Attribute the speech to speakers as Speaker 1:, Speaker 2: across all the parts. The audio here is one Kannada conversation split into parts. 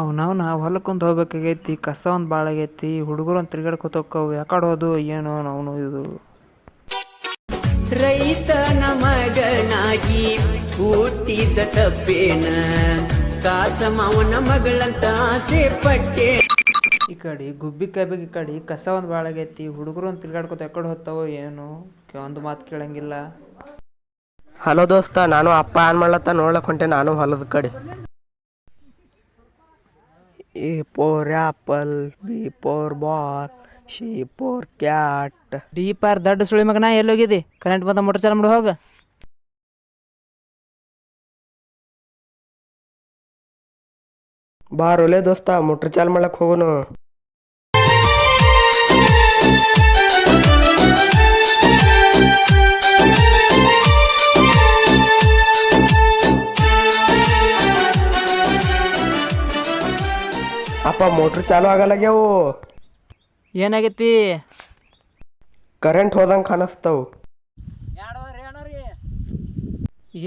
Speaker 1: ಅವ್ನವ್ನ ಹೊಲಕ್ಕೊಂದು ಹೋಗ್ಬೇಕಾಗೈತಿ, ಕಸ ಒಂದು ಭಾಳ ಆಗೈತಿ, ಹುಡುಗರು ಒಂದು ತಿರ್ಗಾಡ್ಕೊತ ಹೋಕ್ಕವು, ಯಾಕಡೆ ಹೋದು ಏನೋ ಅವನು ಇದು.
Speaker 2: ರೈತನ ಮಗನಾಗಿ ಹುಟ್ಟಿದ ತಪ್ಪೇನ, ಕಾಸ ಮಾವನ ಮಗಳಂತ ಆಸೆ ಪಟ್ಟೆ.
Speaker 1: ಈ ಕಡೆ ಗುಬ್ಬಿ ಕಾಯ್ಬೇಕು, ಈ ಕಡೆ ಕಸ ಒಂದು ಭಾಳ ಆಗೈತಿ, ಹುಡುಗರು ಒಂದು ತಿರ್ಗಾಡ್ಕೊತ ಯಾಕಡೆ ಹೋಗ್ತಾವೋ ಏನೋ, ಒಂದು ಮಾತು ಕೇಳಂಗಿಲ್ಲ.
Speaker 3: ಹಲೋ ದೋಸ್ತ, ನಾನು ಅಪ್ಪ ಏನ್ ಮಾಡ್ಲತ್ತ ನೋಡ್ಲಕ್ ಹೊಂಟೆ. ನಾನು ಹೊಲದ ಕಡೆ. A for apple, B for ball, C for cat.
Speaker 1: ಡೀಪಾರ್ ದಡ್ಡ ಸುಳಿ ಮಗನ ಎಲ್ಲೋಗಿದ್ದಿ? ಕರೆಂಟ್ ಬಂದ ಮೋಟರ್ ಚಾಲು ಮಾಡಿ ಹೋಗ.
Speaker 3: ಬಾರೋಲೆ ದೋಸ್ತ, ಮೋಟ್ರ್ ಚಾಲ್ ಮಾಡ್ಲಕ್ ಹೋಗೋನು. ಅಪ್ಪ ಮೋಟ್ರ್ ಚಾಲು ಆಗಲ್ಲಾಗ್ಯಾವು.
Speaker 1: ಏನಾಗೈತಿ?
Speaker 3: ಕರೆಂಟ್ ಹೋದಂಗೆ ಕಾಣಿಸ್ತಾವು.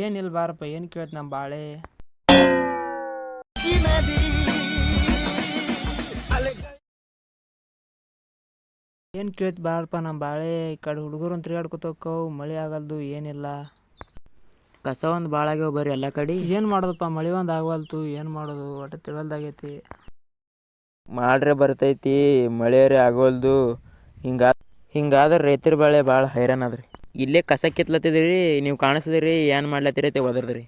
Speaker 1: ಏನಿಲ್ಲ ಬಾರಪ್ಪ, ಏನು ಕೇಳ್ತ ನಮ್ಮ ಬಾಳೆ. ಏನು ಕೇಳ್ತಿ ಬಾರಪ್ಪ ನಮ್ಮ ಬಾಳೆ. ಈ ಕಡೆ ಹುಡುಗರು ಒಂದು ತಿರ್ಗಾಡ್ಕೊತ ಹೋಕ್ಕವು, ಮಳೆ ಆಗಲ್ದು ಏನಿಲ್ಲ.
Speaker 4: ಕಸ ಒಂದು ಭಾಳ ಆಗ್ಯಾವ ಬರ್ರಿ ಎಲ್ಲ ಕಡೆ.
Speaker 1: ಏನು ಮಾಡೋದಪ್ಪ, ಮಳೆ ಒಂದು ಆಗವಲ್ತು, ಏನು ಮಾಡೋದು ಒಟ್ಟು ತಿಳಿವಲ್ದಾಗೈತಿ.
Speaker 4: ಮಾಡ್ರೆ ಬರ್ತೈತಿ, ಮಳೆಯರೇ ಆಗೋಲ್ದು. ಹಿಂಗಾದ್ರೆ ರೈತರ ಬಾಳೆ ಭಾಳ ಹೈರಾಣ ಅದ್ರಿ. ಇಲ್ಲೇ ಕಸ ಕಿತ್ಲತ್ತಿದ್ರಿ, ನೀವು ಕಾಣಿಸ್ತೀರಿ ಏನು ಮಾಡ್ಲತ್ತೀರಿ ಅಂತ ಒದರ್ದ್ರಿ.